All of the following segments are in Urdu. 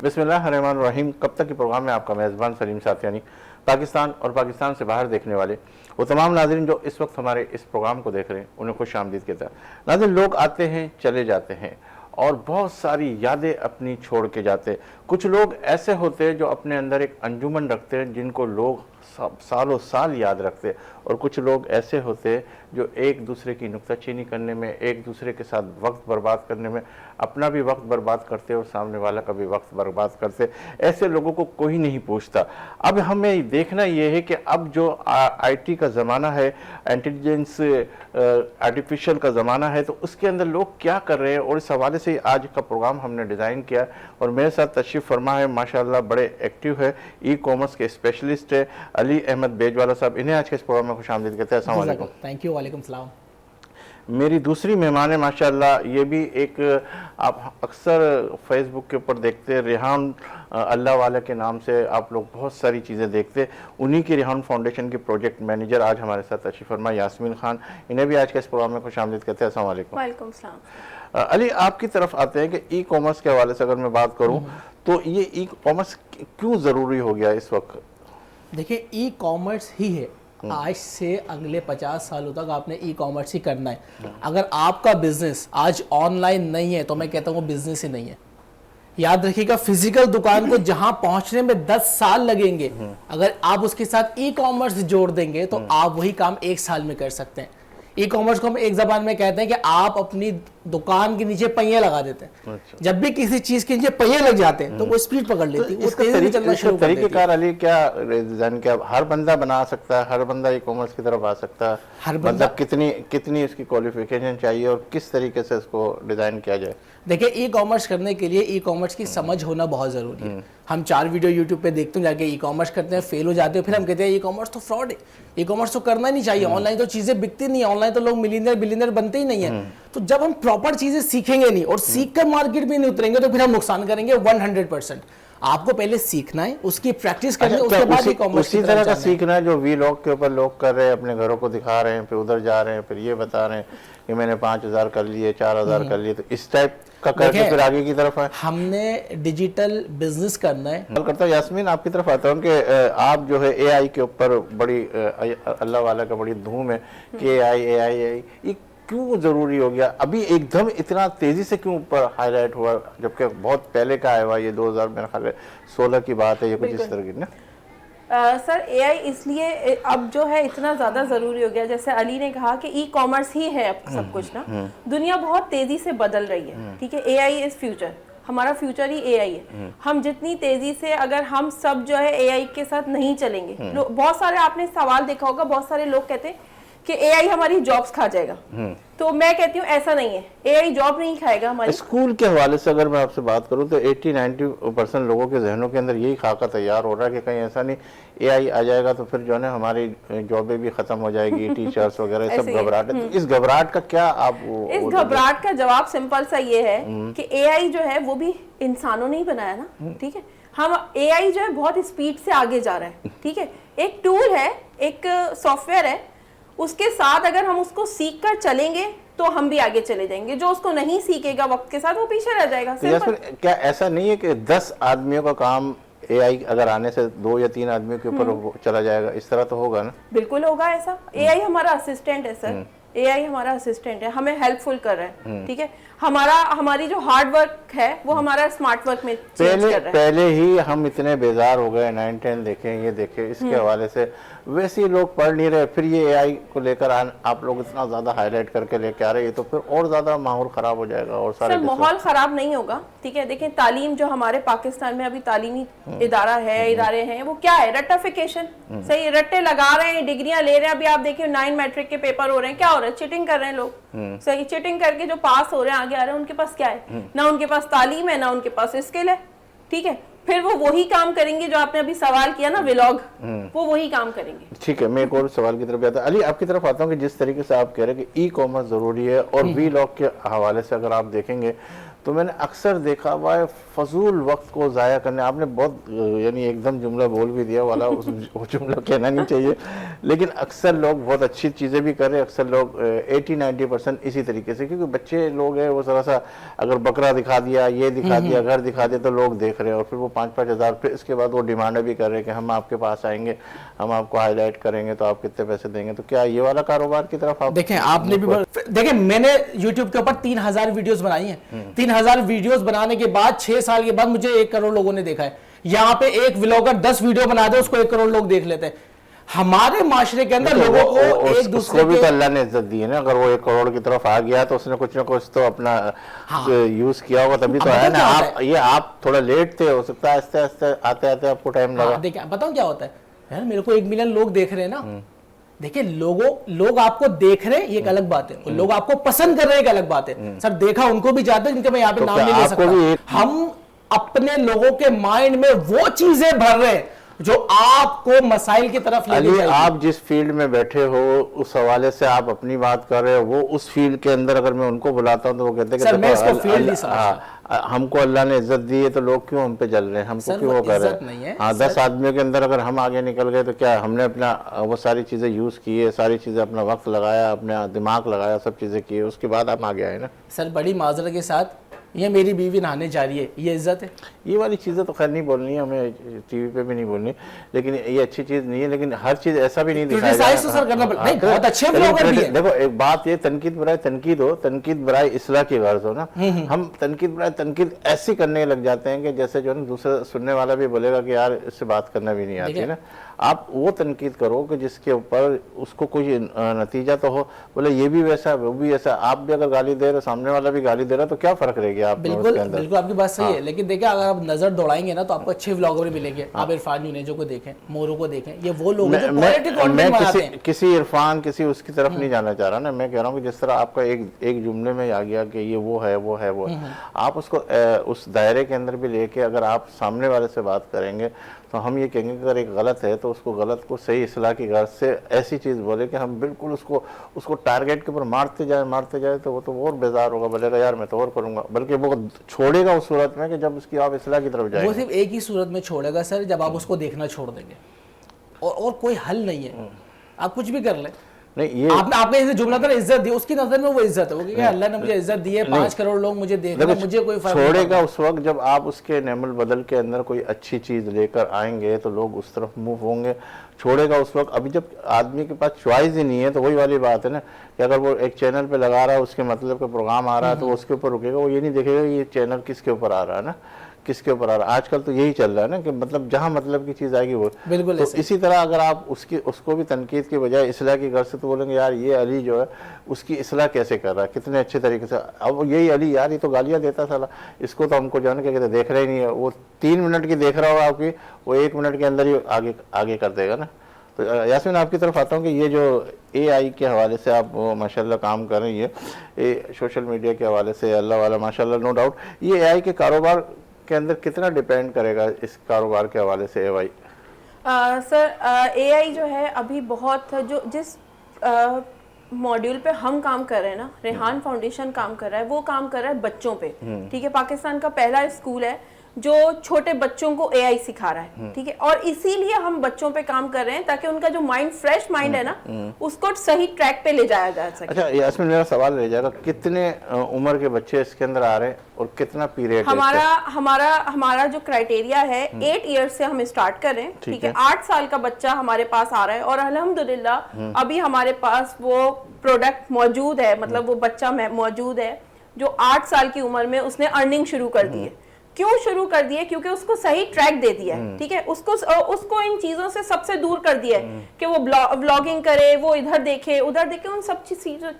بسم اللہ الرحمن الرحیم. کب تک کے پروگرام میں آپ کا میزبان سلیم ساتھیانی پاکستان اور پاکستان سے باہر دیکھنے والے وہ تمام ناظرین جو اس وقت ہمارے اس پروگرام کو دیکھ رہے ہیں انہیں خوش آمدید کہتا ہے. ناظرین, لوگ آتے ہیں چلے جاتے ہیں اور بہت ساری یادیں اپنی چھوڑ کے جاتے ہیں. کچھ لوگ ایسے ہوتے ہیں جو اپنے اندر ایک انجمن رکھتے ہیں جن کو لوگ سالوں سال یاد رکھتے ہیں, اور کچھ لوگ ایسے ہوتے ہیں جو ایک دوسرے کی نکتہ چینی کرنے میں, ایک دوسرے کے ساتھ وقت برباد کرنے میں اپنا بھی وقت برباد کرتے اور سامنے والا کا بھی وقت برباد کرتے. ایسے لوگوں کو کوئی نہیں پوچھتا. اب ہمیں دیکھنا یہ ہے کہ اب جو آئی ٹی کا زمانہ ہے, انٹیلیجنس آرٹیفیشل کا زمانہ ہے, تو اس کے اندر لوگ کیا کر رہے ہیں, اور اس حوالے سے آج کا پروگرام ہم نے ڈیزائن کیا. اور میرے ساتھ تشریف فرما ہے, ماشاءاللہ بڑے ایکٹیو ہے, ای کامرس کے اسپیشلسٹ ہے علی احمد بیجوالا صاحب. انہیں آج کے اس پروگرام میں خوش آمدید کہتے ہیں. السلام علیکم. Thank you. وعلیکم السلام. میری دوسری مہمان ہے ماشاءاللہ, یہ بھی ایک آپ اکثر فیس بک کے اوپر دیکھتے ہیں, ریحان اللہ والا کے نام سے آپ لوگ بہت ساری چیزیں دیکھتے. انہی کی ریحان فاؤنڈیشن کی پروجیکٹ مینیجر آج ہمارے ساتھ تشریف فرما یاسمین خان. انہیں بھی آج کے اس پروگرام میں خوش آمدید کہتے ہیں. السلام علیکم. وعلیکم السلام. علی, آپ کی طرف آتے ہیں کہ ای کامرس کے حوالے سے اگر میں بات کروں تو یہ ای کامرس کیوں ضروری ہو گیا اس وقت؟ دیکھیں, ای کامرس ہی ہے. آج سے اگلے 50 سالوں تک آپ نے ای کامرس ہی کرنا ہے. اگر آپ کا بزنس آج آن لائن نہیں ہے تو میں کہتا ہوں وہ بزنس ہی نہیں ہے. یاد رکھیے گا, فزیکل دکان کو جہاں پہنچنے میں 10 سال لگیں گے, اگر آپ اس کے ساتھ ای کامرس جوڑ دیں گے تو آپ وہی کام 1 سال میں کر سکتے ہیں. ای کامرس کو ہم ایک زبان میں کہتے ہیں کہ آپ اپنی دکان کے نیچے پہیے لگا دیتے ہیں. جب بھی کسی چیز کے نیچے پہیے لگ جاتے ہیں تو وہ اسپیڈ پکڑ لیتی ہے, وہ تیزی سے چلنا شروع کر دیتی ہے. طریقہ کار علی کیا ڈیزائن کیا ہر بندہ بنا سکتا ہے, ہر بندہ ای کامرس کی طرف آ سکتا ہے, مطلب کتنی اس کی کوالیفیکیشن چاہیے اور کس طریقے سے اس کو ڈیزائن کیا جائے؟ دیکھیں, ای کامرس کرنے کے لیے ای کامرس کی سمجھ ہونا بہت ضروری ہے. ہم 4 ویڈیو یوٹیوب پہ دیکھتے ہیں, جا کے ای کامرس کرتے ہیں, فیل ہو جاتے ہیں, پھر ہم کہتے ہیں ای کامرس تو فراڈ ہے, ای کامرس تو کرنا ہی نہیں چاہیے, آن لائن تو چیزیں بکتی نہیں, آن لائن تو لوگ ملینئر بلینئر بنتے ہی نہیں ہیں. تو جب ہم پراپر چیزیں سیکھیں گے نہیں اور سیکھ کر مارکیٹ میں نہیں اتریں گے تو پھر ہم نقصان کریں گے 100%. آپ کو پہلے سیکھنا ہے, اس کی پریکٹس کرنی ہے, اس کے بعد ای کامرس اسی طرح کا سیکھنا ہے جو وی لاگ کے اوپر لوگ کر رہے ہیں, اپنے گھروں کو دکھا رہے ہیں, پھر ادھر جا رہے ہیں, پھر یہ بتا رہے ہیں کہ میں نے 5000 کر لیے, 4000 کر لیے, تو اس ٹائپ کا کر کے پھر آگے کی طرف ہے. ہم نے ڈیجیٹل بزنس کرنا ہے. کرتا ہوں یاسمین, آپ کی طرف آتا ہوں کہ آپ جو ہے اے آئی کے اوپر بڑی اللہ والا کا بڑی دھوم ہے کہ اے آئی یہ کیوں ضروری ہو گیا ابھی ایک دم اتنا تیزی سے کیوں اوپر ہائی لائٹ ہوا, جبکہ بہت پہلے کا آیا ہوا, یہ 2000 میرا خیال ہے 16 کی بات ہے, یہ کچھ اس طرح کی نا. سر, اے آئی اس لیے اب جو ہے اتنا زیادہ ضروری ہو گیا, جیسے علی نے کہا کہ ای کامرس ہی ہے اب سب کچھ نا. دنیا بہت تیزی سے بدل رہی ہے, ٹھیک ہے. اے آئی از فیوچر, ہمارا فیوچر ہی اے آئی ہے. ہم جتنی تیزی سے اگر ہم سب جو ہے اے آئی کے ساتھ نہیں چلیں گے, بہت سارے آپ نے سوال دیکھا ہوگا, بہت سارے لوگ کہتے ہیں کہ اے آئی ہماری جابس کھا جائے گا. تو میں کہتی ہوں ایسا نہیں ہے, اے آئی جاب نہیں کھائے گا ہماری. اسکول کے حوالے سے اگر میں آپ سے بات کروں تو 80-90% لوگوں کے ذہنوں کے اندر یہی خاکہ تیار ہو رہا ہے کہ کہیں ایسا نہیں اے آئی آ جائے گا تو پھر جو ہے نا ہماری جابیں بھی ختم ہو جائے گی, ٹیچرز وغیرہ سب گھبراہٹ ہے. اس گھبراہٹ کا کیا آپ اس گھبراہٹ کا جواب سمپل سا یہ ہے کہ اے آئی جو ہے وہ بھی انسانوں نے ہی بنایا نا, ٹھیک ہے. ہم اے آئی جو ہے بہت اسپیڈ سے آگے جا رہا ہے, ٹھیک ہے. ایک ٹول ہے, ایک سافٹ ویئر ہے, اس کے ساتھ اگر ہم اس کو سیکھ کر چلیں گے تو ہم بھی آگے چلے جائیں گے. جو اس کو نہیں سیکھے گا وقت کے ساتھ وہ پیچھے رہ جائے گا. کیا ایسا نہیں ہے کہ 10 آدمیوں کا کام اے آئی اگر آنے سے 2 یا 3 آدمیوں کے اوپر چلا جائے گا, اس طرح تو ہوگا نا؟ بالکل ہوگا ایسا. اے آئی ہمارا اسسٹنٹ ہے سر, اے آئی ہمارا اسسٹنٹ ہے, ہمیں ہیلپ فل کر رہا ہے, ٹھیک ہے. ہماری جو ہارڈ ورک ہے وہ ہمارا اسمارٹ ورک میں چینج کر رہا ہے. پہلے ہی ہم اتنے بیزار ہو گئے, 9-10 دیکھیں, یہ دیکھیں, اس کے حوالے سے ویسے ہی لوگ پڑھ نہیں رہے, پھر یہ اے آئی کو لے کر آپ لوگ اتنا زیادہ ہائی لائٹ کر کے لے کے آ رہے ہیں, تو پھر اور زیادہ ماحول خراب ہو جائے گا. اور سر ماحول خراب نہیں ہوگا, ٹھیک ہے. دیکھیں, تعلیم جو ہمارے پاکستان میں ابھی تعلیمی ادارے ہیں وہ کیا ہے, رٹیفیکیشن. صحیح, رٹے لگا رہے ہیں, ڈگریاں لے رہے ہیں. ابھی آپ دیکھیں 9 میٹرک کے پیپر ہو رہے ہیں, کیا ہو رہا ہے, چیٹنگ کر رہے ہیں لوگ. صحیح, چیٹنگ کر کے جو پاس ہو رہے ہیں آگے آ رہے ہیں, ان کے پاس کیا ہے, نہ ان کے پاس تعلیم ہے, نہ ان کے پاس اسکل ہے, ٹھیک ہے. پھر وہ وہی کام کریں گے جو آپ نے ابھی سوال کیا نا, ولاگ, وہ وہی کام کریں گے. ٹھیک ہے, میں ایک اور سوال کی طرف آتا ہوں. علی, آپ کی طرف آتا ہوں کہ جس طریقے سے آپ کہہ رہے ہیں کہ ای کامرس ضروری ہے اور وی لاگ کے حوالے سے اگر آپ دیکھیں گے تو میں نے اکثر دیکھا ہوا ہے فضول وقت کو ضائع کرنے. آپ نے بہت یعنی ایک دم جملہ بول بھی دیا والا, وہ جملہ کہنا نہیں چاہیے, لیکن اکثر لوگ بہت اچھی چیزیں بھی کر رہے ہیں. اکثر لوگ 80-90% اسی طریقے سے, کیونکہ بچے لوگ ہیں وہ ذرا سا اگر بکرا دکھا دیا, یہ دکھا دیا, گھر دکھا دیا, تو لوگ دیکھ رہے ہیں, اور پھر وہ 5-5 ہزار, پھر اس کے بعد وہ ڈیمانڈ بھی کر رہے ہیں کہ ہم آپ کے پاس آئیں گے, ہم آپ کو ہائی لائٹ کریں گے, تو آپ کتنے پیسے دیں گے. تو کیا یہ والا کاروبار کی طرف آپ دیکھیں, آپ نے بھی دیکھیں, میں نے یوٹیوب کے اوپر 3000 ویڈیوز بنائی ہیں. 3000 ویڈیوز بنانے کے بعد 6 سال کے بعد مجھے 1 کروڑ لوگوں نے دیکھا ہے. یہاں پہ ایک ولاگر 10 ویڈیو بنا دے, اس کو 1 کروڑ لوگ دیکھ لیتے ہیں. ہمارے معاشرے کے اندر لوگوں کو ایک دوسرے کو بھی تو اللہ نے عزت دی ہے نا. اگر وہ 1 کروڑ کی طرف آ گیا تو اس نے کچھ نہ کچھ تو اپنا یوز کیا ہوگا, تبھی تو ہے نا. آپ تھوڑا لیٹ تھے, ہو سکتا ہے آہستہ آہستہ آتے آتے آپ کو ٹائم لگا. دیکھیں بتاؤں کیا ہوتا ہے یار, میرے کو 1 ملین لوگ دیکھ رہے ہیں نا. دیکھیں لوگ آپ کو دیکھ رہے ہیں, یہ ایک الگ بات ہے. لوگ آپ کو پسند کر رہے ہیں, ایک الگ بات ہے. سر دیکھا ان کو بھی جاتے ہیں جن کے میں یہاں پہ نام نہیں لے سکتا. ہم اپنے لوگوں کے مائنڈ میں وہ چیزیں بھر رہے ہیں جو آپ کو مسائل کی طرف لے جائے. آپ جس فیلڈ میں بیٹھے ہو اس حوالے سے آپ اپنی بات کر رہے ہو, وہ اس فیلڈ کے اندر اگر میں ان کو بلاتا ہوں تو وہ کہتے ہیں کہ ہم کو اللہ نے عزت دی ہے, تو لوگ کیوں ہم پہ جل رہے ہیں, ہم کو کیوں وہ کر رہے ہیں. 10 آدمیوں کے اندر اگر ہم آگے نکل گئے تو کیا ہم نے اپنا وہ ساری چیزیں یوز کی ہے, ساری چیزیں اپنا وقت لگایا, اپنا دماغ لگایا, سب چیزیں کی, اس کے بعد ہم آگے آئے نا. سر بڑی معذرت کے ساتھ, یہ میری بیوی نہانے جا رہی ہے, یہ عزت ہے؟ یہ والی چیزیں تو خیر نہیں بولنی ہے ہمیں, ٹی وی پہ بھی نہیں بولنی, لیکن یہ اچھی چیز نہیں ہے. لیکن ہر چیز ایسا بھی نہیں دکھایا جائے. دیکھو ایک بات, یہ تنقید برائے تنقید ہو, تنقید برائے اصلاح کی غرض ہو نا. ہم تنقید برائے تنقید ایسی کرنے لگ جاتے ہیں کہ جیسے جو ہے دوسرا سننے والا بھی بولے گا کہ یار اس سے بات کرنا بھی نہیں آتی نا. آپ وہ تنقید کرو کہ جس کے اوپر اس کو کوئی نتیجہ تو ہو, بولے یہ بھی ویسا وہ بھی ایسا. آپ بھی اگر گالی دے رہے, سامنے والا بھی گالی دے رہا, تو کیا فرق رہے گا آپ کے اندر. بالکل آپ کی بات صحیح ہے, لیکن دیکھیں اگر آپ نظر دوڑائیں گے نا تو آپ کو اچھے ولاگر بھی ملیں گے. آپ عرفان جنیجو کو دیکھیں, مورو کو دیکھیں, یہ وہ لوگ ہیں جو کوالٹی کنٹینٹ بناتے ہیں. کسی عرفان کسی اس کی طرف نہیں جانا چاہ رہا نا. میں کہہ رہا ہوں کہ جس طرح آپ کا ایک جملے میں آ گیا کہ یہ وہ ہے وہ ہے وہ, آپ اس کو اس دائرے کے اندر بھی لے کے اگر آپ سامنے والے سے بات کریں گے تو ہم یہ کہیں گے کہ اگر ایک غلط ہے تو اس کو غلط کو صحیح اصلاح کی غرض سے ایسی چیز بولے کہ ہم بالکل اس کو ٹارگیٹ کے اوپر مارتے جائے تو وہ تو اور بیزار ہوگا, بولے گا یار میں تو اور کروں گا. بلکہ وہ چھوڑے گا اس صورت میں کہ جب اس کی آپ اصلاح کی طرف جائیں گے. وہ صرف ایک ہی صورت میں چھوڑے گا سر, جب آپ اس کو دیکھنا چھوڑ دیں گے, اور کوئی حل نہیں ہے. آپ کچھ بھی کر لیں, آپ نے جملہ تھا عزت دی, اس کی نظر میں وہ عزت ہے, وہ کہ اللہ نے مجھے عزت دی ہے, 5 کروڑ لوگ مجھے دیکھ رہے ہیں, مجھے کوئی فرق نہیں. چھوڑے گا اس وقت جب آپ اس کے نعم البدل کے اندر کوئی اچھی چیز لے کر آئیں گے تو لوگ اس طرف موو ہوں گے. چھوڑے گا اس وقت, ابھی جب آدمی کے پاس چوائس ہی نہیں ہے تو وہی والی بات ہے نا کہ اگر وہ ایک چینل پہ لگا رہا ہے, اس کے مطلب کا پروگرام آ رہا ہے تو اس کے اوپر رکے گا. وہ یہ نہیں دیکھے گا یہ چینل کس کے اوپر آ رہا ہے نا, کس کے اوپر آ رہا ہے. آج کل تو یہی چل رہا ہے نا کہ مطلب جہاں مطلب کی چیز آئے گی وہ بالکل. تو اسی طرح اگر آپ اس کو بھی تنقید کی بجائے اصلاح کی غرض سے تو بولیں گے یار یہ علی جو ہے اس کی اصلاح کیسے کر رہا ہے, کتنے اچھے طریقے سے. اب یہی علی یار یہ تو گالیاں دیتا سالا, اس کو تو ہم کو جو ہے نا کیا کہتے دیکھ رہے ہی نہیں ہے. وہ 3 منٹ کی دیکھ رہا ہوگا آپ کی, وہ 1 منٹ کے اندر ہی آگے کر دے گا نا. تو یاسمین آپ کی طرف آتا ہوں کہ یہ جو اے آئی کے حوالے سے آپ ماشاءاللہ کام کر رہی ہے, سوشل میڈیا کے حوالے سے, اللہ والا ماشاءاللہ نو ڈاؤٹ, یہ اے آئی کے کاروبار کے اندر کتنا ڈیپینڈ کرے گا اس کاروبار کے حوالے سے اے آئی؟ سر اے آئی جو ہے ابھی بہت جس ماڈیول پہ ہم کام کر رہے ہیں نا, ریحان فاؤنڈیشن کام کر رہا ہے, وہ کام کر رہا ہے بچوں پہ. ٹھیک ہے, پاکستان کا پہلا اسکول ہے جو چھوٹے بچوں کو اے آئی سکھا رہا ہے. ٹھیک ہے, اور اسی لیے ہم بچوں پہ کام کر رہے ہیں تاکہ ان کا جو مائنڈ فریش مائنڈ ہے نا اس کو صحیح ٹریک پہ لے جایا جا سکے. اچھا یاسمین میرا سوال رہ جائے گا, کتنے عمر کے بچے اس کے اندر آ رہے ہیں اور کتنا پیریڈ؟ ہمارا جو کرائٹیریا ہے 8 ایئر سے ہم اسٹارٹ کر رہے ہیں. ٹھیک ہے, 8 سال کا بچہ ہمارے پاس آ رہا ہے اور الحمدللہ ابھی ہمارے پاس وہ پروڈکٹ موجود ہے, مطلب وہ بچہ موجود ہے جو 8 سال کی عمر میں اس نے ارننگ شروع کر دی ہے. کیوں شروع کر دی ہے؟ کیونکہ اس کو صحیح ٹریک دے دیا ہے. ٹھیک ہے, اس کو ان چیزوں سے سب سے دور کر دیا ہے کہ وہ بلاگنگ کرے, وہ ادھر دیکھے ادھر دیکھے, ان سب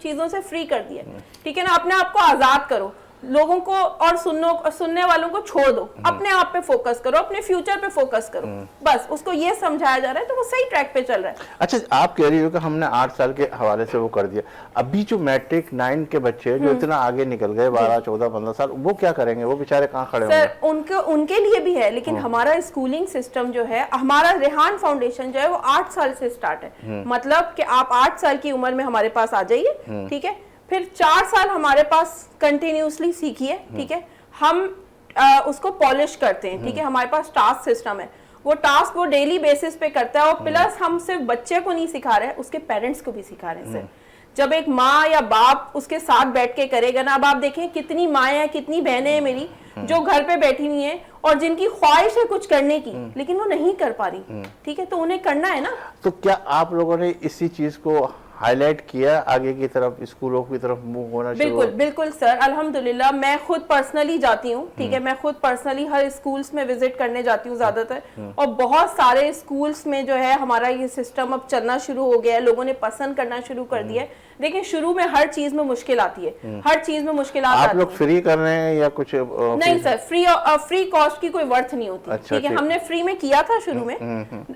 چیزوں سے فری کر دیا ہے. ٹھیک ہے نا, اپنے آپ کو آزاد کرو, لوگوں کو اور سننے والوں کو چھوڑ دو, اپنے آپ پہ فوکس کرو, اپنے فیوچر پہ فوکس کرو. بس اس کو یہ سمجھایا جا رہا ہے تو وہ صحیح ٹریک پہ چل رہا ہے. اچھا آپ کہہ رہی ہو کہ ہم نے 8 سال کے حوالے سے وہ کر دیا, ابھی جو میٹرک 9 کے بچے جو اتنا آگے نکل گئے 12 14 15 سال, وہ کیا کریں گے؟ وہ بیچارے کہاں کھڑے ہوں گے؟ سر ان کے لیے بھی ہے, لیکن ہمارا اسکولنگ سسٹم جو ہے, ہمارا ریحان فاؤنڈیشن جو ہے وہ 8 سال سے اسٹارٹ ہے. مطلب کہ آپ 8 سال کی عمر میں ہمارے پاس آ جائیے. ٹھیک ہے, پھر 4 سال ہمارے پاس کنٹینیوسلی سیکھیے. ٹھیک ہے, ہم اس کو پالش کرتے ہیں, ٹھیک ہے, ہمارے پاس ٹاسک سسٹم ہے, وہ ٹاسک وہ ڈیلی بیسس پہ کرتا ہے, اور پلس ہم صرف بچے کو نہیں سکھا رہے, اس کے پیرنٹس کو بھی سکھا رہے ہیں سر. جب ایک ماں یا باپ اس کے ساتھ بیٹھ کے کرے گا نا, اب آپ دیکھیں کتنی مائیں ہیں, کتنی بہنیں ہیں میری جو گھر پہ بیٹھی ہوئی ہیں اور جن کی خواہش ہے کچھ کرنے کی لیکن وہ نہیں کر پا رہی, ٹھیک ہے, تو انہیں کرنا ہے نا. تو کیا آپ لوگوں نے اسی چیز کو ہائی لائٹ کیا آگے کی طرف, اسکولوں کی طرف موو ہونا شروع؟ بالکل بالکل سر, الحمدللہ میں خود پرسنلی جاتی ہوں, ٹھیک ہے, میں خود پرسنلی ہر اسکولس میں وزٹ کرنے جاتی ہوں زیادہ تر, اور بہت سارے اسکولس میں جو ہے ہمارا یہ سسٹم اب چلنا شروع ہو گیا ہے, لوگوں نے پسند کرنا شروع کر دیا ہے. دیکھیں شروع میں ہر چیز میں مشکل آتی ہے, ہر چیز میں مشکلات آتی ہیں. آپ لوگ فری کر رہے ہیں یا کچھ؟ نہیں سر, فری کاسٹ کی کوئی ورتھ نہیں ہوتی, ٹھیک ہے, ہم نے فری میں کیا تھا شروع میں,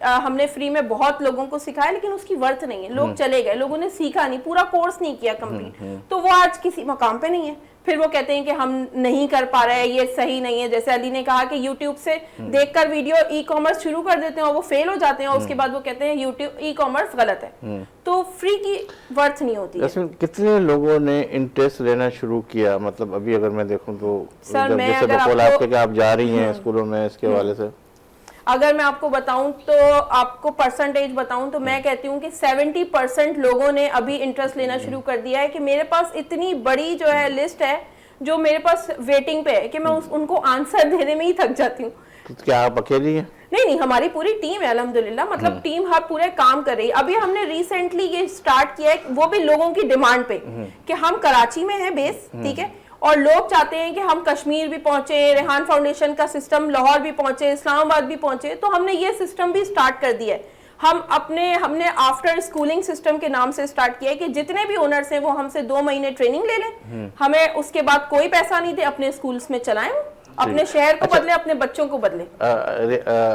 ہم نے فری میں بہت لوگوں کو سکھایا, لیکن اس کی ورتھ نہیں ہے, لوگ چلے گئے, لوگوں نے سیکھا نہیں, پورا کورس نہیں کیا کمپلیٹ, تو وہ آج کسی مقام پہ نہیں ہے. پھر وہ کہتے ہیں کہ ہم نہیں کر پا رہے ہیں, یہ صحیح نہیں ہے. جیسے علی نے کہا کہ یوٹیوب سے دیکھ کر ویڈیو ای کامرس شروع کر دیتے ہیں اور وہ فیل ہو جاتے ہیں, اور اس کے بعد وہ کہتے ہیں یوٹیوب ای کامرس غلط ہے. تو فری کی ورتھ نہیں ہوتی ہے. کتنے لوگوں نے انٹرسٹ لینا شروع کیا؟ مطلب ابھی اگر میں دیکھوں تو جیسے بقول آپ کے کہ آپ جا رہی ہیں اسکولوں میں, اس کے حوالے سے اگر میں آپ کو بتاؤں تو آپ کو پرسنٹیج بتاؤں تو میں کہتی ہوں کہ 70% لوگوں نے ابھی انٹرسٹ لینا شروع کر دیا ہے, کہ میرے پاس اتنی بڑی جو ہے لسٹ ہے جو میرے پاس ویٹنگ پہ ہے, کہ میں ان کو آنسر دینے میں ہی تھک جاتی ہوں. کیا آپ اکیلی ہیں؟ نہیں, ہماری پوری ٹیم ہے الحمدللہ, مطلب ٹیم ہر پورے کام کر رہی ہے. ابھی ہم نے ریسنٹلی یہ سٹارٹ کیا ہے, وہ بھی لوگوں کی ڈیمانڈ پہ, کہ ہم کراچی میں ہیں بیس, ٹھیک ہے, اور لوگ چاہتے ہیں کہ ہم کشمیر بھی پہنچے, ریحان فاؤنڈیشن کا سسٹم لاہور بھی پہنچے, اسلام آباد بھی پہنچے, تو ہم نے یہ سسٹم بھی سٹارٹ کر دیا ہے. ہم نے آفٹر اسکولنگ سسٹم کے نام سے سٹارٹ کیا ہے کہ جتنے بھی اونرز ہیں وہ ہم سے 2 مہینے ٹریننگ لے لیں, ہمیں اس کے بعد کوئی پیسہ نہیں دے, اپنے اسکولز میں چلائیں, اپنے شہر کو بدلے, اپنے بچوں کو بدلے.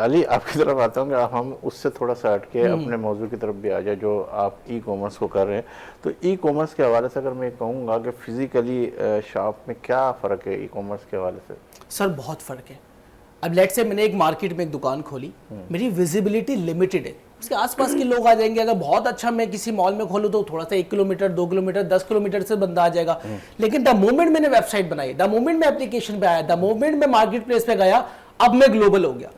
علی آپ کی طرف آتا ہوں کہ ہم اس سے تھوڑا سا ہٹ کے اپنے موضوع کی طرف بھی آ جائے, جو آپ ای کامرس کو کر رہے ہیں. تو ای کامرس کے حوالے سے اگر میں کہوں گا کہ فزیکلی شاپ میں کیا فرق ہے ای کامرس کے حوالے سے؟ سر بہت فرق ہے. اب لیٹ سے میں نے ایک مارکیٹ میں ایک دکان کھولی, میری ویزیبلٹی لمیٹڈ ہے, اس کے آس پاس کے لوگ آ جائیں گے. اگر بہت اچھا میں کسی مال میں کھولوں تو تھوڑا سا 1 کلومیٹر 2 کلومیٹر 10 کلومیٹر سے بندہ آ جائے گا. لیکن دا مومنٹ میں نے ویب سائٹ بنائی, دا مومنٹ میں اپلیکیشن پہ آیا, دا مومنٹ میں مارکیٹ پلیس پہ گیا, اب میں گلوبل ہو گیا.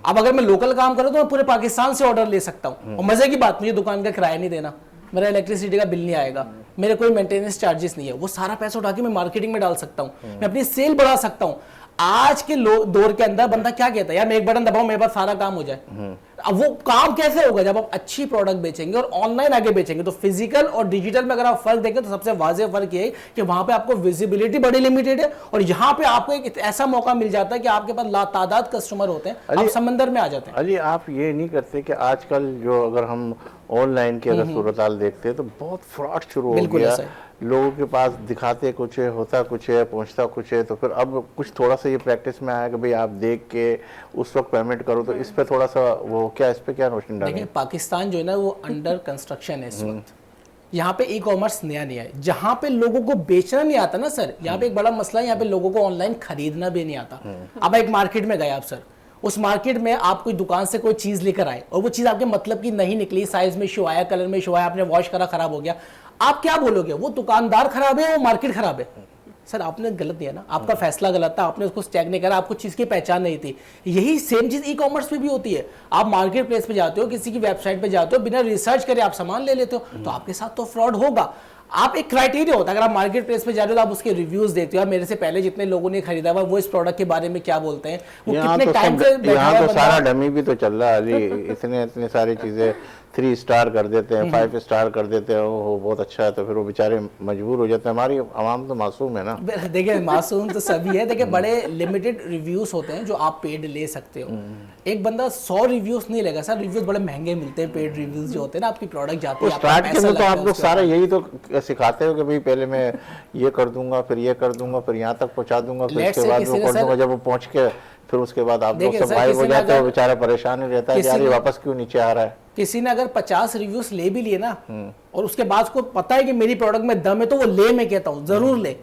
اب اگر میں لوکل کام کروں تو میں پورے پاکستان سے آرڈر لے سکتا ہوں. اور مزے کی بات, مجھے دکان کا کرایہ نہیں دینا, میرا الیکٹریسٹی کا بل نہیں آئے گا, میرے کوئی مینٹیننس چارجز نہیں ہے, وہ سارا پیسہ اٹھا کے میں مارکیٹنگ میں ڈال سکتا ہوں, میں اپنی سیل بڑھا سکتا ہوں. آج کے دور کے اندر بندہ کیا کہتا ہے, یار میں ایک بٹن دباؤں میرے پاس سارا کام ہو جائے. اب وہ کام کیسے ہوگا جب آپ اچھی پروڈکٹ بیچیں گے اور آن لائن آگے بیچیں گے. تو فزیکل اور ڈیجیٹل میں اگر آپ فرق دیکھیں تو سب سے واضح فرق یہ ہے کہ وہاں پہ آپ کو ویزیبلٹی بڑی لمیٹڈ ہے, اور یہاں پہ آپ کو ایک ایسا موقع مل جاتا ہے کہ آپ کے پاس لاتعداد کسٹمر ہوتے ہیں, آپ سمندر میں آ جاتے ہیں. علی آپ یہ نہیں کرتے کہ آج کل جو اگر ہم آن لائن کی اگر صورتحال دیکھتے ہیں تو بہت فراڈ شروع ہو گیا, لوگوں کے پاس دکھاتے کچھ ہے, ہوتا کچھ ہے, پہنچتا کچھ ہے. تو پھر اب کچھ تھوڑا سا یہ پریکٹس میں آیا کہ بھئی آپ دیکھ کے اس وقت پیمنٹ کرو, تو اس پہ تھوڑا سا وہ کیا, اس پہ کیا روشنی ڈالیں؟ دیکھیں پاکستان جو ہے نا وہ انڈر کنسٹرکشن ہے اس وقت. یہاں پہ ای کامرس نیا ہے, جہاں پہ لوگوں کو بیچنا نہیں آتا نا سر, یہاں پہ ایک بڑا مسئلہ ہے, یہاں پہ لوگوں کو آن لائن خریدنا بھی نہیں آتا. اب ایک مارکیٹ میں گئے آپ سر, اس مارکیٹ میں آپ کوئی دکان سے کوئی چیز لے کر آئے اور وہ چیز آپ کے مطلب کی نہیں نکلی, سائز میں ایشو آیا, کلر میں ایشو آیا, آپ نے واش کرا خراب ہو گیا, آپ کیا بولو گے؟ وہ دکاندار خراب ہے, وہ مارکیٹ خراب ہے. سر آپ نے غلط دیا نا, آپ کا فیصلہ غلط تھا, آپ نے اس کو چیک نہیں کرا, آپ کو چیز کی پہچان نہیں تھی. یہی سیم چیز ای کامرس میں بھی ہوتی ہے. آپ مارکیٹ پلیس پہ جاتے ہو, کسی کی ویب سائٹ پہ جاتے ہو, بنا ریسرچ کرے آپ سامان لے لیتے ہو, تو آپ کے ساتھ تو فراڈ ہوگا. آپ ایک کرائٹیریا ہوتا ہے, اگر آپ مارکیٹ پلیس پہ جا رہے ہو تو آپ اس کے ریویوز دیکھتے ہو, میرے سے پہلے جتنے لوگوں نے خریدا ہوا وہ اس پروڈکٹ کے بارے میں کیا بولتے ہیں, وہ کتنے ٹائم سے بیٹھا ہوا. یہاں تو سارا ڈمی بھی تو چل رہا ہے علی, اتنے ساری چیزیں 3 اسٹار کر دیتے ہیں, 5 اسٹار کر دیتے ہیں, وہ بہت اچھا ہے, تو پھر وہ بیچارے مجبور ہو جاتے ہیں. ہماری عوام تو معصوم ہے نا. دیکھیں معصوم تو سبھی ہے, دیکھیں بڑے لمیٹڈ ریویوز ہوتے ہیں جو آپ پیڈ لے سکتے ہو. ایک بندہ 100 ریویوز نہیں لے گا سر, ریویوز بڑے مہنگے ملتے ہیں, پیڈ ریویوز جو ہوتے ہیں نا, آپ کی پروڈکٹ جاتی ہے. اسٹارٹ کے تو آپ لوگ سارا یہی تو سکھاتے ہو کہ بھئی پہلے میں یہ کر دوں گا, پھر یہ کر دوں گا, پھر یہاں تک پہنچا دوں گا, پھر اس کے بعد وہ کر دوں گا. جب وہ پہنچ کے پھر اس کے بعد آپ لوگ سب غائب ہو جاتے ہیں, بیچارہ پریشان ہی رہتا ہے کہ یار یہ واپس کیوں نیچے آ رہا ہے. کسی نے اگر 50 ریویوز لے بھی لیے نا, اور اس کے بعد کو پتا ہے کہ میری پروڈکٹ میں دم ہے, تو وہ لے, میں کہتا ہوں ضرور لے.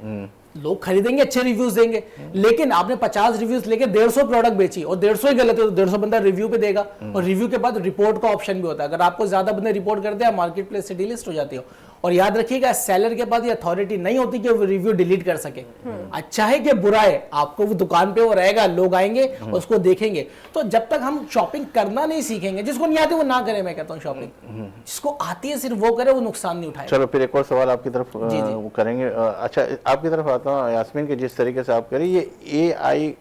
لوگ خریدیں گے, اچھے ریویوز دیں گے. لیکن آپ نے 50 ریویوز لے کے 150 پروڈکٹ بیچی اور 150 ہی غلط ہے, تو 150 بندہ ریویو پہ دے گا. اور ریویو کے بعد رپورٹ کا آپشن بھی ہوتا ہے, اگر آپ کو زیادہ بندے رپورٹ کرتے ہیں, مارکیٹ پلیس سے ڈی لسٹ ہو جاتی ہو. اور یاد رکھیے گا سیلر کے پاس یہ اتھارٹی نہیں ہوتی کہ وہ ریویو ڈیلیٹ کر سکے. اچھا ہے کہ برا ہے, آپ کو وہ دکان پہ وہ رہے گا, لوگ آئیں گے اس کو دیکھیں گے. تو جب تک ہم شاپنگ کرنا نہیں سیکھیں گے, جس کو نہیں آتی وہ نہ کرے, میں کہتا ہوں شاپنگ, جس کو آتی ہے صرف وہ کرے, وہ نقصان نہیں اٹھائے. چلو پھر ایک اور سوال آپ کی طرف کریں گے. اچھا آپ کی طرف آتا ہوں یاسمین, کہ جس طریقے سے آپ کریں, یہ اے آئی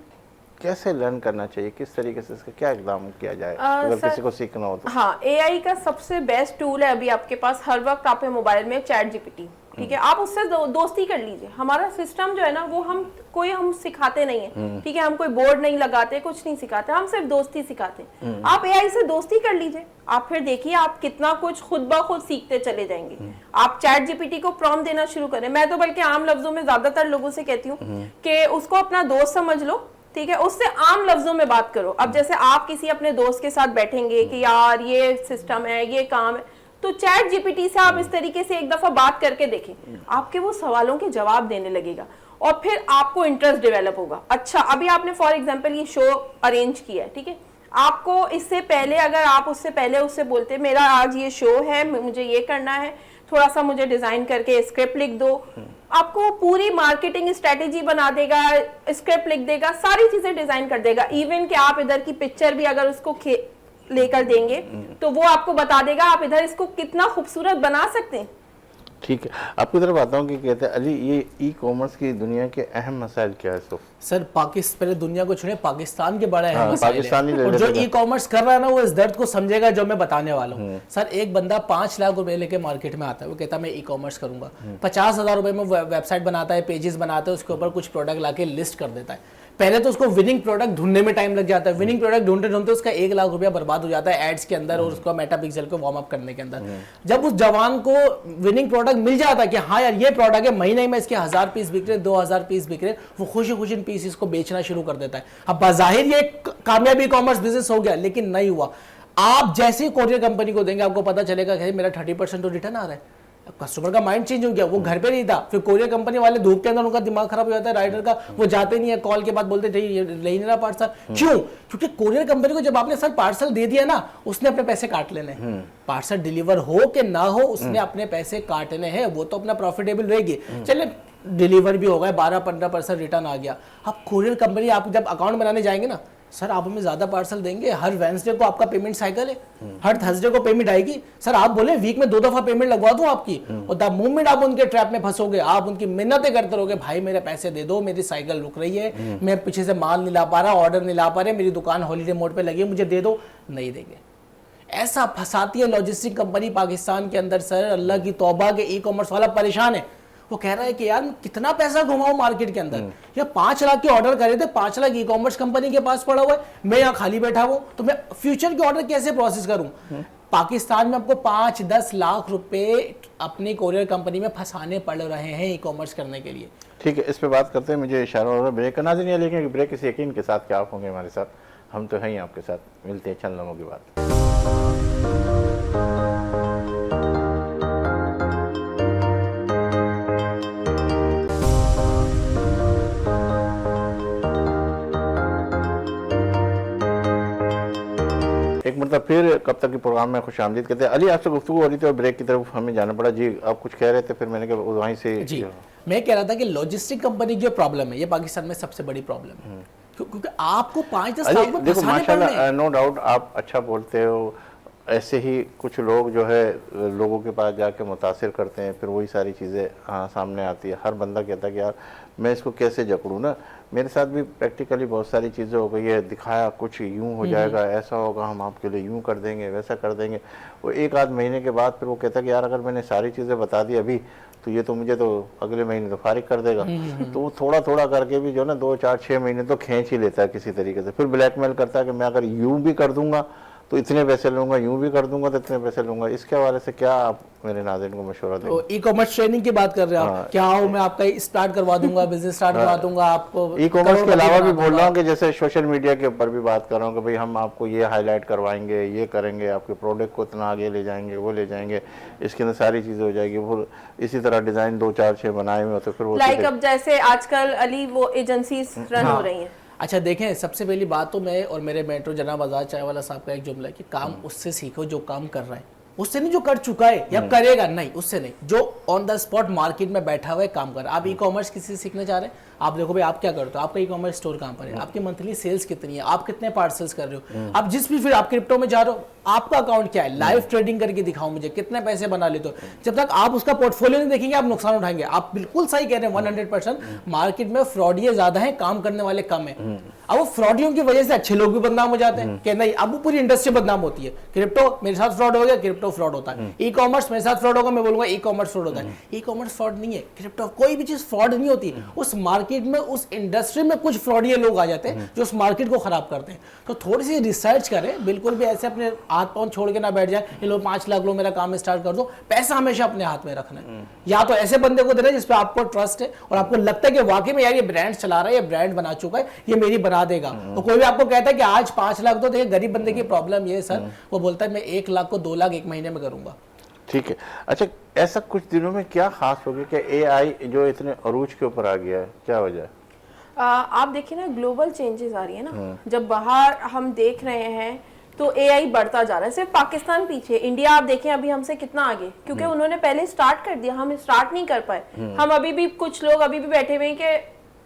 کیسے لرن کرنا چاہیے, کس طریقے سے اس کا کیا اقدام کیا جائے اگر کسی کو سیکھنا ہو تو؟ ہاں, اے آئی کا سب سے بیسٹ ٹول ہے ابھی آپ کے پاس, ہر وقت آپ کے موبائل میں چیٹ جی پی ٹی, ٹھیک ہے, آپ اس سے دوستی کر لیجئے. ہمارا سسٹم جو ہے نا وہ ہم سکھاتے نہیں ہیں, ٹھیک ہے, ہم کوئی بورڈ نہیں لگاتے, کچھ نہیں سکھاتے, ہم صرف دوستی سکھاتے ہیں. آپ اے آئی سے دوستی کر لیجئے, آپ پھر دیکھیے آپ کتنا کچھ خود بخود سیکھتے چلے جائیں گے. آپ چیٹ جی پی ٹی کو پرومپٹ دینا شروع کریں. میں تو بلکہ عام لفظوں میں زیادہ تر لوگوں سے کہتی ہوں کہ اس کو اپنا دوست سمجھ لو, ٹھیک ہے, اس سے عام لفظوں میں بات کرو. اب جیسے آپ کسی اپنے دوست کے ساتھ بیٹھیں گے کہ یار یہ سسٹم ہے, یہ کام ہے, تو چیٹ جی پی ٹی سے آپ اس طریقے سے ایک دفعہ بات کر کے دیکھیں, آپ کے وہ سوالوں کے جواب دینے لگے گا اور پھر آپ کو انٹرسٹ ڈیولپ ہوگا. اچھا, ابھی آپ نے فار ایگزامپل یہ شو ارینج کیا ہے, ٹھیک ہے, آپ کو اس سے پہلے اگر آپ اس سے پہلے اس سے بولتے میرا آج یہ شو ہے, مجھے یہ کرنا ہے, تھوڑا سا مجھے ڈیزائن کر کے اسکرپٹ لکھ دو, آپ کو پوری مارکیٹنگ اسٹریٹجی بنا دے گا, اسکرپٹ لکھ دے گا, ساری چیزیں ڈیزائن کر دے گا. ایون کہ آپ ادھر کی پکچر بھی اگر اس کو لے کر دیں گے تو وہ آپ کو بتا دے گا آپ ادھر اس کو کتنا خوبصورت بنا سکتے ہیں. ٹھیک ہے, آپ کی طرف آتا ہوں کہ کہتے ہیں علی, یہ ای کامرس کی دنیا کے اہم مسائل کیا ہے؟ سر پہلے دنیا کو چھوڑیں, پاکستان کے بڑے اہم مسائل ہیں, اور جو ای کامرس کر رہا ہے نا وہ اس درد کو سمجھے گا جو میں بتانے والا ہوں. سر ایک بندہ 5 لاکھ روپے لے کے مارکیٹ میں آتا ہے, وہ کہتا ہے میں ای کامرس کروں گا, 50,000 روپے میں ویب سائٹ بناتا ہے, پیجز بناتا ہے, اس کے اوپر کچھ پروڈکٹ لا کے لسٹ کر دیتا ہے. پہلے تو اس کو وننگ پروڈکٹ ڈھونڈنے میں ٹائم لگ جاتا ہے, وننگ پروڈکٹ ڈھونڈتے ڈھونڈتے اس کا 1 لاکھ روپیہ برباد ہو جاتا ہے ایڈس کے اندر اور اس کو میٹا پکسل کو وارم اپ کرنے کے اندر. جب اس جوان کو وننگ پروڈکٹ مل جاتا ہے کہ ہاں یار یہ پروڈکٹ ہے, مہینے میں اس کے 1000 پیس بک رہے, 2000 پیس بک رہے, وہ خوشی خوشی ان پیسز کو بیچنا شروع کر دیتا ہے. اب بظاہر یہ کامیابی ای کامرس بزنس ہو گیا, لیکن نہیں ہوا. آپ جیسے ہی کوریئر کمپنی کو دیں گے آپ کو پتا چلے گا کہ میرا 30% تو ریٹرن آ رہا ہے. کسٹمر کا مائنڈ چینج ہو گیا, وہ گھر پہ نہیں تھا, پھر کوریئر کمپنی والے دھوپ کے اندر ان کا دماغ خراب ہو جاتا ہے, رائڈر کا, وہ جاتے نہیں ہے, کال کے بعد بولتے لے نہیں رہا پارسل. کیوں؟ کیونکہ کوریئر کمپنی کو جب آپ نے سر پارسل دے دیا نا, اس نے اپنے پیسے کاٹ لینے ہیں. پارسل ڈیلیور ہو کہ نہ ہو اس نے اپنے پیسے کاٹنے ہیں, وہ تو اپنا پروفیٹیبل رہے گی. چلے ڈیلیور بھی ہو گئے, 12-15% ریٹرن آ گیا. اب کوریئر کمپنی آپ جب اکاؤنٹ بنانے جائیں گے نا, سر آپ ہمیں زیادہ پارسل دیں گے, ہر وینسڈے کو آپ کا پیمنٹ سائیکل ہے, ہر تھرسڈے کو پیمنٹ آئے گی. سر آپ بولیں ویک میں 2 دفعہ پیمنٹ لگوا دوں آپ کی, اور دا مومنٹ آپ ان کے ٹریپ میں پھنسو گے, آپ ان کی منتیں کرتے رہو گے, بھائی میرے پیسے دے دو, میری سائیکل رک رہی ہے, میں پیچھے سے مال نہیں لا پا رہا, آرڈر نہیں لا پا رہے, میری دکان ہالیڈے موڈ پہ لگی ہے, مجھے دے دو. نہیں دیں گے. ایسا پھنساتی ہے لاجسٹک کمپنی پاکستان کے اندر. سر اللہ کی توبہ کے ای کامرس والا پریشان ہے, وہ کہہ رہا ہے کہ یار کتنا پیسہ گھماؤں مارکیٹ کے اندر, یا 5 لاکھ کے آرڈر کرے تھے, 5 لاکھ ای کامرس کمپنی کے پاس پڑا ہوا ہے, میں یہاں خالی بیٹھا ہوں, تو میں فیوچر کے آرڈر کیسے پروسیس کروں؟ پاکستان میں آپ کو 5-10 لاکھ روپے اپنی کوریئر کمپنی میں پھنسانے پڑ رہے ہیں ای کامرس کرنے کے لیے. ٹھیک ہے, اس پہ بات کرتے ہیں, مجھے اشارہ ہو رہا ہے بریک کا. ناظرین یہ لیکن بریک اس یقین کے ساتھ کہ آپ ہوں گے ہمارے ساتھ, ہم تو ہیں ہی آپ کے ساتھ. ملتے ہیں چند لمحوں کے بعد. ایک مرتبہ پھر کب تک کے پروگرام میں خوش آمدید کہتے ہیں. علی آپ سے گفتگو ہو رہی تھی اور بریک کی طرف ہمیں جانا پڑا. جی آپ کچھ کہہ رہے تھے, پھر میں نے کہا وہیں سے. جی میں کہہ رہا تھا کہ لاجسٹک کمپنی جو پرابلم ہے یہ پاکستان میں سب سے بڑی پرابلم ہے, کیونکہ آپ کو 5-10 لاکھ میں دیکھو پھنسانے پڑ رہے ہیں. نو ڈاؤٹ آپ اچھا بولتے ہو, ایسے ہی کچھ لوگ جو ہے لوگوں کے پاس جا کے متاثر کرتے ہیں, پھر وہی ساری چیزیں سامنے آتی ہے. ہر بندہ کہتا ہے کہ یار میں اس کو کیسے جکڑوں نا. میرے ساتھ بھی پریکٹیکلی بہت ساری چیزیں ہو گئی ہے, دکھایا کچھ یوں ہو جائے گا, ایسا ہوگا, ہم آپ کے لیے یوں کر دیں گے, ویسا کر دیں گے. وہ 1-8 مہینے کے بعد پھر وہ کہتا ہے کہ یار اگر میں نے ساری چیزیں بتا دی ابھی تو یہ تو مجھے تو اگلے مہینے تو فارغ کر دے گا. تو وہ تھوڑا تھوڑا کر کے بھی جو ہے نا 2-4-6 مہینے تو کھینچ ہی لیتا ہے کسی طریقے سے. پھر بلیک میل کرتا ہے کہ میں اگر یوں بھی کر دوں گا تو اتنے پیسے لوں گا, یوں بھی کر دوں گا تو اتنے پیسے لوں گا. اس کے حوالے سے کیا آپ میرے ناظرین کو مشورہ دیں گے؟ ای کامرس ٹریننگ کی بات کر رہے ہیں آپ, کیا ہوں میں آپ کا اسٹارٹ کروا دوں گا, بزنس اسٹارٹ کروا دوں گا آپ کو. ای کامرس کے علاوہ بھی بول رہا ہوں کہ جیسے سوشل میڈیا کے اوپر بھی بات کر رہا ہوں کہ بھئی ہم آپ کو یہ ہائی لائٹ کروائیں گے, یہ کریں گے, آپ کے پروڈکٹ کو اتنا آگے لے جائیں گے, وہ لے جائیں گے, اس کے اندر ساری چیزیں ہو جائے گی. وہ اسی طرح ڈیزائن 2-4-6 بنائے ہوئے تو پھر وہ لائک اب جیسے آج کل علی وہ ایجنسیز رن ہو رہی ہیں. اچھا دیکھیں, سب سے پہلی بات تو میں اور میرے مینٹر جناب آزاد چائے والا صاحب کا ایک جملہ ہے کہ کام اس سے سیکھو جو کام کر رہے ہیں. اس سے نہیں جو کر چکا ہے یا کرے گا, نہیں اس سے نہیں, جو آن دا اسپاٹ مارکیٹ میں بیٹھا ہوا ہے کام کر رہا ہے. آپ ای کامرس کسی سے سیکھنا چاہ رہے ہیں, آپ دیکھو بھائی آپ کیا کرتے ہو, آپ کا ای کامرس اسٹور کہاں پر ہے, آپ کی منتھلی سیلز کتنی ہے, آپ کتنے پارسلز کر رہے ہو, آپ جس بھی پھر آپ کرپٹو میں جا رہے ہو, آپ کا اکاؤنٹ کیا ہے, لائیو ٹریڈنگ کر کے دکھاؤ مجھے کتنے پیسے بنا لیتے ہو. جب تک آپ اس کا پورٹ فولیو نہیں دیکھیں گے آپ نقصان اٹھائیں گے. آپ بالکل صحیح کہہ رہے ہیں 100%, مارکیٹ میں فراڈیے زیادہ ہیں, کام کرنے والے کم ہیں. اب وہ فراڈیوں کی وجہ سے اچھے لوگ بھی بدنام ہو جاتے ہیں کہ نہیں, اب وہ پوری انڈسٹری بدنام ہوتی ہے. کرپٹو میرے ساتھ فراڈ ہو گیا, کرپٹو فراڈ ہوتا ہے. ای کامرس میرے ساتھ فراڈ ہوگا, میں بولوں گا ای کامرس فراڈ ہوتا ہے. ای کامرس فراڈ نہیں ہے, کرپٹو کوئی بھی چیز فراڈ نہیں ہوتی. اس مارکیٹ میں اس انڈسٹری میں کچھ فراڈیے لوگ آ جاتے ہیں جو اس مارکیٹ کو خراب کرتے ہیں. تو تھوڑی سی ریسرچ کریں, بالکل بھی ایسے اپنے ہاتھ پاؤں چھوڑ کے نہ بیٹھ جائیں یہ لو 5 لاکھ لو میرا کام اسٹارٹ کر دو. پیسہ ہمیشہ اپنے ہاتھ میں رکھنا ہے, یا تو ایسے بندے کو دینا جس پہ آپ کو ٹرسٹ ہے اور آپ کو لگتا ہے کہ واقعی میں یار یہ برانڈ چلا رہا ہے, یہ برانڈ بنا چکا ہے, یہ میری بنا دے گا. تو کوئی بھی آپ کو کہتا ہے کہ آج 5 لاکھ دو, دیکھیں غریب بندے کی پرابلم یہ ہے سر, وہ بولتا ہے میں 1 لاکھ کو 2 لاکھ 1 مہینے میں کروں گا. ٹھیک ہے. اچھا ایسا کچھ دنوں میں کیا خاص ہو گیا کہ اے آئی جو اتنے عروج کے اوپر آ گیا ہے, کیا وجہ ہے؟ آپ دیکھیں نا گلوبل چینجز آ رہی ہے نا, جب باہر ہم دیکھ رہے ہیں تو اے آئی بڑھتا جا رہا ہے. صرف پاکستان پیچھے, انڈیا آپ دیکھیں ابھی ہم سے کتنا آگے, کیونکہ انہوں نے پہلے سٹارٹ کر دیا, ہم سٹارٹ نہیں کر پائے. ہم ابھی بھی کچھ لوگ ابھی بھی بیٹھے ہوئے ہیں کہ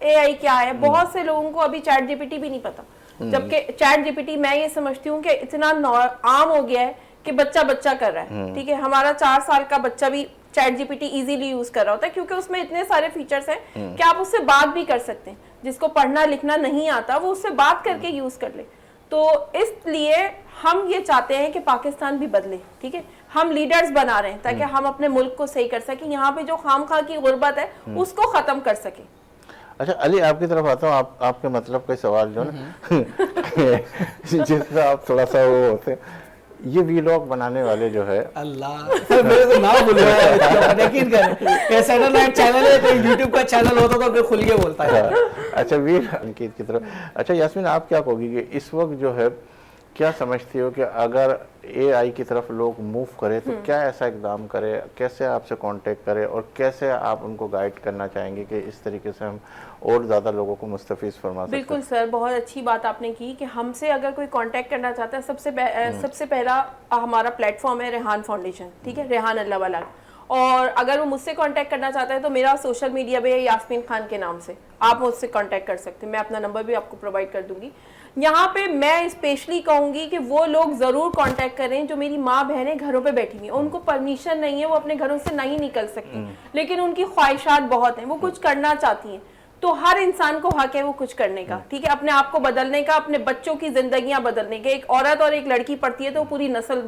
اے آئی کیا ہے. بہت سے لوگوں کو ابھی چیٹ جی پی ٹی بھی نہیں پتا, جبکہ چیٹ جی پی ٹی میں یہ سمجھتی ہوں کہ اتنا عام ہو گیا ہے کہ بچہ کر رہا ہے. ٹھیک ہے, ہمارا 4 سال کا بچہ بھی ChatGPT easily use کر رہا ہوتا ہے, کیونکہ اس میں اتنے سارے فیچرز ہیں کہ آپ اس سے بات بھی کر سکتے ہیں. جس کو پڑھنا لکھنا نہیں آتا وہ اس سے بات کر کے یوز کر لے. تو اس لیے ہم یہ چاہتے ہیں کہ پاکستان بھی بدلے. ٹھیک ہے, ہم لیڈرز بنا رہے ہیں تاکہ ہم اپنے ملک کو صحیح کر سکیں, یہاں پہ جو خام خواہ کی غربت ہے اس کو ختم کر سکیں. اچھا علی آپ کی طرف آتا ہوں, آپ کے مطلب کا سوال جو نا جس میں آپ تھوڑا سا وہ ہوتے ہیں, یہ ویلاگ بنانے والے جو ہے, اللہ میرے تو نہ بولے یقین کریں سیٹلائٹ چینل ہے, کوئی یوٹیوب کا چینل ہوتا تو پھر کھل کے بولتا ہے. اچھا ویر انکیت کی طرف. اچھا یاسمین آپ کیا کہو گی کہ اس وقت جو ہے کیا سمجھتی ہو کہ اگر اے آئی کی طرف لوگ موو کرے تو کیا ایسا اقدام کرے, کیسے آپ سے کانٹیکٹ کرے اور کیسے آپ ان کو گائیڈ کرنا چاہیں گے کہ اس طریقے سے ہم اور زیادہ لوگوں کو مستفیض فرما سکتے ہیں؟ بالکل سر, بہت اچھی بات آپ نے کی کہ ہم سے اگر کوئی کانٹیکٹ کرنا چاہتا ہے, سب سے پہلا ہمارا پلیٹ فارم ہے ریحان فاؤنڈیشن. ٹھیک ہے, ریحان اللہ والا. اور اگر وہ مجھ سے کانٹیکٹ کرنا چاہتا ہے تو میرا سوشل میڈیا پہ ہے یاسمین خان کے نام سے, آپ مجھ سے کانٹیکٹ کر سکتے ہیں. میں اپنا نمبر بھی آپ کو پرووائڈ کر دوں گی. یہاں پہ میں اسپیشلی کہوں گی کہ وہ لوگ ضرور کانٹیکٹ کریں جو میری ماں بہنیں گھروں پہ بیٹھی ہیں, ان کو پرمیشن نہیں ہے, وہ اپنے گھروں سے نہیں نکل سکتی, لیکن ان کی خواہشات بہت ہیں, وہ کچھ کرنا چاہتی ہیں. تو ہر انسان کو حق ہے وہ کچھ کرنے کا. ٹھیک ہے, اپنے آپ کو بدلنے کا, اپنے بچوں کی زندگیاں بدلنے کے. ایک عورت اور ایک لڑکی پڑھتی ہے تو پوری نسل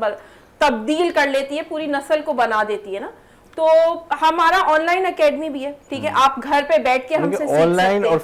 تبدیل کر لیتی ہے, پوری نسل کو بنا دیتی ہے نا. تو ہمارا آن لائن اکیڈمی بھی ہے. ٹھیک ہے, آپ گھر پہ بیٹھ کے ہم سے سیکھ سکتے ہیں. آن لائن اور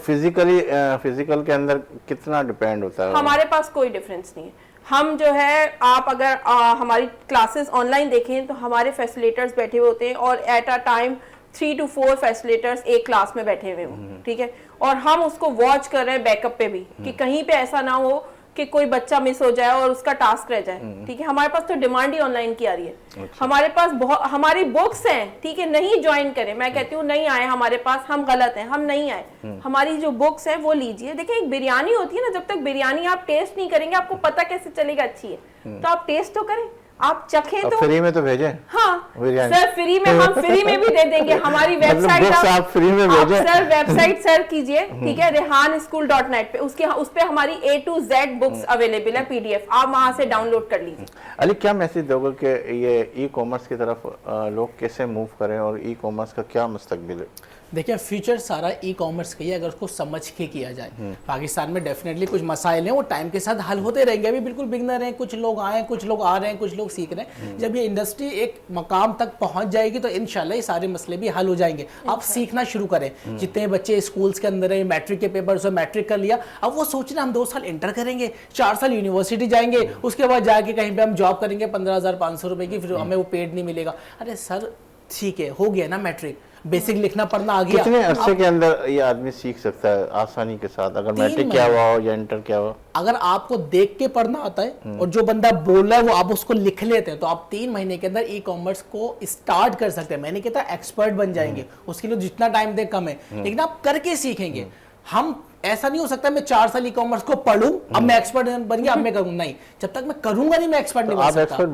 فزیکل کے اندر کتنا ڈیپینڈ ہوتا ہے؟ ہمارے پاس کوئی ڈفرینس نہیں ہے. ہم جو ہے, آپ اگر ہماری کلاسز آن لائن دیکھیں تو ہمارے فیسیلیٹرز بیٹھے ہوئے ہوتے ہیں, اور ایٹ اے ٹائم 3 to 4 فیسیلیٹرز ایک کلاس میں بیٹھے ہوئے ہوں. ٹھیک ہے, اور ہم اس کو واچ کر رہے ہیں بیک اپ پہ بھی, کہ کہیں پہ ایسا نہ ہو کہ کوئی بچہ مس ہو جائے اور اس کا ٹاسک رہ جائے. ٹھیک ہے, ہمارے پاس تو ڈیمانڈ ہی آن لائن کی آ رہی ہے. ہمارے پاس ہماری بکس ہیں. ٹھیک ہے, نہیں جوائن کریں, میں کہتی ہوں نہیں آئے ہمارے پاس, ہم غلط ہیں, ہم نہیں آئے. ہماری جو بکس ہیں وہ لیجئے. دیکھیں ایک بریانی ہوتی ہے نا, جب تک بریانی آپ ٹیسٹ نہیں کریں گے آپ کو پتہ کیسے چلے گا اچھی ہے. تو آپ ٹیسٹ تو کریں, آپ چکھیں تو. فری میں تو بھیجیں. ہاں سر, فری میں, ہم فری میں بھی دے دیں گے. ہماری ویب سائٹ آپ فری میں بھیجیں سر, ویب سائٹ سر کیجئے. ٹھیک ہے, rehanschool.net پہ اس پہ ہماری A to Z books available ہے, PDF, آپ وہاں سے ڈاؤن لوڈ کر لیجیے. علی کیا میسج دو گے کہ یہ ای کامرس کی طرف لوگ کیسے موو کریں اور ای کامرس کا کیا مستقبل ہے؟ دیکھیں فیوچر سارا ای کامرس کا ہی ہے اگر اس کو سمجھ کے کیا جائے. پاکستان میں ڈیفینیٹلی کچھ مسائل ہیں, وہ ٹائم کے ساتھ حل ہوتے رہیں گے. ابھی بالکل بگنر ہیں, کچھ لوگ آئے ہیں, کچھ لوگ آ رہے ہیں, کچھ لوگ سیکھ رہے ہیں. جب یہ انڈسٹری ایک مقام تک پہنچ جائے گی تو انشاءاللہ یہ سارے مسئلے بھی حل ہو جائیں گے. آپ سیکھنا شروع کریں. جتنے بچے اسکولس کے اندر ہیں, میٹرک کے پیپرز ہو, میٹرک کر لیا, اب وہ سوچنا ہم 2 سال انٹر کریں گے, 4 سال یونیورسٹی جائیں گے, اس کے بعد جا کے کہیں پہ ہم جاب کریں گے 15,500 روپے کی, پھر ہمیں وہ پیڈ نہیں ملے گا. ارے سر ٹھیک ہے, ہو گیا نا میٹرک, بیسک لکھنا پڑھنا آ گیا. کتنے عرصے کے اندر یہ آدمی سیکھ سکتا ہے آسانی کے ساتھ اگر میٹرک کیا ہوا ہو یا انٹر کیا ہوا؟ اگر آپ کو دیکھ کے پڑھنا آتا ہے اور جو بندہ بول رہا ہے وہ آپ اس کو لکھ لیتے ہیں تو آپ 3 مہینے کے اندر ای کامرس کو اسٹارٹ کر سکتے ہیں. میں نے کہتا ایکسپرٹ بن جائیں گے, اس کے لیے جتنا ٹائم دے کم ہے, لیکن آپ کر کے سیکھیں گے. ہم ایسا نہیں ہو سکتا میں 4 سال ای کامرس کو پڑھوں اب میں ایکسپرٹ بن گیا اب میں کروں, نہیں, جب تک میں کروں گا نہیں میں ایکسپرٹ نہیں بن آپ سکتا. ایکسپرٹ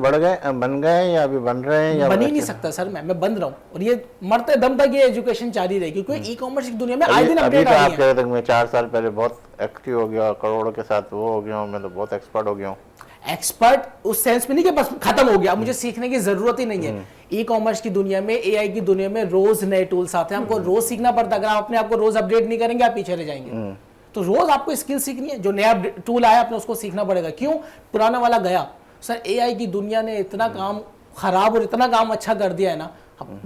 بن گئے یا ابھی بن رہے ہیں یا بن ہی نہیں سکتا سر, میں بن رہا ہوں, اور یہ مرتے دم تک یہ ایجوکیشن جاری رہے گی, کیونکہ ای کامرس کی دنیا میں آئے دن ابھی اپڈیٹ تو آ آپ رہی کہہ رہے تھے میں 4 سال پہلے بہت ایکٹیو ہو گیا, کروڑوں کے ساتھ وہ ہو گیا ہوں, میں تو بہت ایکسپرٹ ہو گیا ہوں. ایکسپرٹ اس سینس میں نہیں کہ بس ختم ہو گیا, مجھے سیکھنے کی ضرورت ہی نہیں ہے. ای کامرس کی دنیا میں, اے آئی کی دنیا میں روز نئے ٹولس آتے ہیں, ہم کو روز سیکھنا پڑتا ہے. اگر آپ اپنے آپ کو روز اپڈیٹ نہیں کریں گے آپ پیچھے رہ جائیں گے. تو روز آپ کو اسکل سیکھنی ہے, جو نیا ٹول آیا آپ نے اس کو سیکھنا پڑے گا. کیوں پرانا والا گیا سر, اے آئی کی دنیا نے اتنا کام خراب اور اتنا کام اچھا کر دیا ہے نا,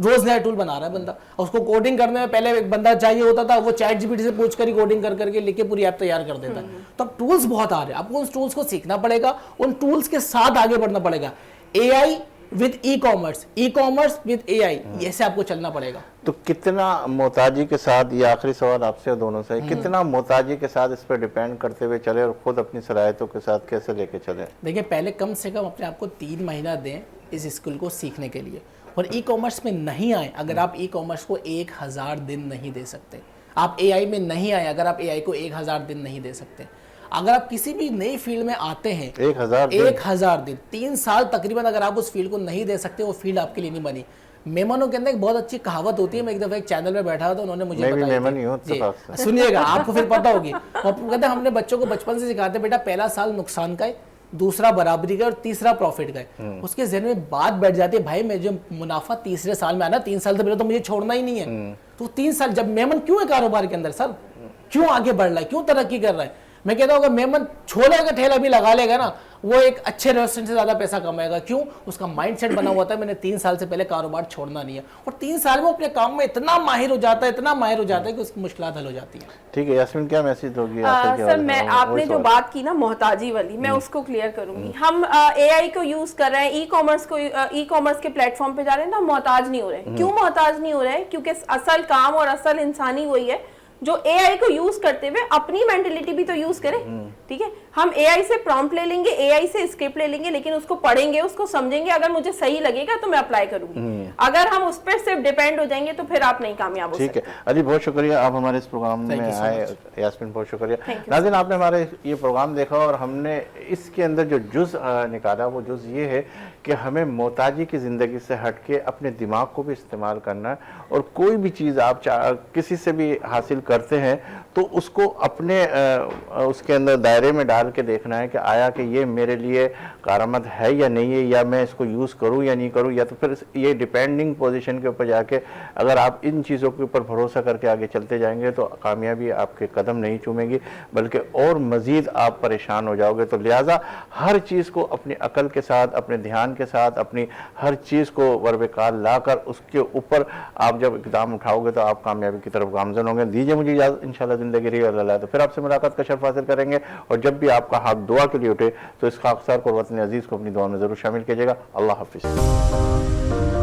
روز نیا ٹول بنا رہا ہے بندہ. اور اس کو کوڈنگ کرنے میں پہلے ایک بندہ چاہیے ہوتا تھا, وہ چیٹ جی پی ٹی سے پوچھ کر ہی کوڈنگ کر کے لکھ کے پوری ایپ تیار کر دیتا ہے. تو اب ٹولز بہت آ رہے ہیں, آپ کو ان ٹولز کو سیکھنا پڑے گا, ان ٹولز کے ساتھ آگے بڑھنا پڑے گا. A I with e commerce, e commerce with A I, ایسے آپ کو چلنا پڑے گا. تو کتنا محتاجی کے ساتھ, یہ آخری سوال آپ سے دونوں سے, کتنا محتاجی کے ساتھ اس پہ ڈیپینڈ کرتے ہوئے چلے اور خود اپنی صلاحیتوں کے ساتھ کیسے لے کے چلے؟ دیکھیں پہلے کم سے کم اپنے آپ کو 3 مہینہ دیں اس اسکل کو سیکھنے کے لیے. اور ای کامرس میں نہیں آئے اگر آپ ای کامرس کو 1000 دن نہیں دے سکتے, آپ اے آئی میں نہیں آئے اگر آپ اے آئی کو 1000 دن نہیں دے سکتے, اگر آپ کسی بھی نئی فیلڈ میں آتے ہیں 1000 دن 3 سال تقریباً اگر آپ اس فیلڈ کو نہیں دے سکتے, وہ فیلڈ آپ کے لیے نہیں بنی. میمنوں کے اندر ایک بہت اچھی کہاوت ہوتی ہے, میں ایک دفعہ ایک چینل میں بیٹھا تھا, انہوں نے مجھے بتائی, سنیے گا آپ کو پھر پتہ ہوگی. وہ کہتے ہیں ہم نے بچوں کو بچپن سے سکھاتے بیٹا پہلا سال نقصان کا ہے, دوسرا برابری کا, اور تیسرا پروفٹ کا ہے. اس کے ذہن میں بات بیٹھ جاتی ہے بھائی میں جو منافع تیسرے سال میں آنا, 3 سال سے پہلے تو مجھے چھوڑنا ہی نہیں ہے. تو 3 سال جب میمن کیوں ہے کاروبار کے اندر سر, کیوں آگے بڑھ رہا ہے, کیوں ترقی کر رہا ہے؟ میں کہتا ہوں اگر میمن چھولے کا ٹھیلا بھی لگا لے گا نا, وہ ایک اچھے ریسٹورینٹ سے زیادہ پیسہ کمائے گا. کیوں؟ اس کا مائنڈ سیٹ بنا ہوا تھا میں نے 3 سال سے پہلے کاروبار چھوڑنا نہیں ہے, اور 3 سال میں اپنے کام میں اتنا ماہر ہو جاتا ہے کہ اس کی مشکلات حل ہو جاتی ہیں. ٹھیک ہے یاسمین, کیا میسج ہوگی سر؟ میں آپ نے جو بات کی نا محتاجی والی, میں اس کو کلیئر کروں گی. ہم اے آئی کو یوز کر رہے ہیں, ای کامرس کے پلیٹ فارم پہ جا رہے ہیں, تو ہم محتاج نہیں ہو رہے. کیوں محتاج نہیں ہو رہے ہیں؟ کیونکہ اصل کام اور اصل انسانی وہی ہے جو اے آئی کو یوز کرتے ہوئے اپنی مینٹلٹی بھی تو یوز کرے. ٹھیک ہے, ہم اے آئی سے پرومپٹ لے لیں گے, اے آئی سے اسکرپٹ لے لیں گے, لیکن اس کو پڑھیں گے, اس کو سمجھیں گے, اگر مجھے صحیح لگے گا تو میں اپلائی کروں گی. اگر ہم اس پر صرف ڈیپینڈ ہو جائیں گے تو پھر آپ نہیں کامیاب ہو سکتے. ٹھیک ہے علی, بہت شکریہ آپ ہمارے اس پروگرام میں آئے. یاسمین بہت شکریہ. ناظرین آپ نے ہمارے یہ پروگرام دیکھا اور ہم نے اس کے اندر جو جز نکالا وہ جز یہ ہے کہ ہمیں محتاجی کی زندگی سے ہٹ کے اپنے دماغ کو بھی استعمال کرنا ہے, اور کوئی بھی چیز آپ کسی سے بھی حاصل کرتے ہیں تو اس کو اپنے اس کے اندر دائرے میں ڈال کے دیکھنا ہے کہ آیا کہ یہ میرے لیے کارآمد ہے یا نہیں ہے, یا میں اس کو یوز کروں یا نہیں کروں. یا تو پھر یہ ڈیپینڈنگ پوزیشن کے اوپر جا کے اگر آپ ان چیزوں کے اوپر بھروسہ کر کے آگے چلتے جائیں گے تو کامیابی آپ کے قدم نہیں چومے گی بلکہ اور مزید آپ پریشان ہو جاؤ گے. تو لہٰذا ہر چیز کو اپنی عقل کے ساتھ, اپنے دھیان کے ساتھ, اپنی ہر چیز کو بروقار لا کر اس کے اوپر آپ جب اقدام اٹھاؤ گے تو آپ کامیابی کی طرف گامزن ہوں گے. دیجیے مجھے اجازت, انشاءاللہ زندگی رہی اللہ, تو پھر آپ سے ملاقات کا شرف حاصل کریں گے. اور جب بھی آپ کا ہاتھ دعا کے لیے اٹھے تو اس خاکسار کو, وطن عزیز کو اپنی دعا میں ضرور شامل کیجیے گا. اللہ حافظ.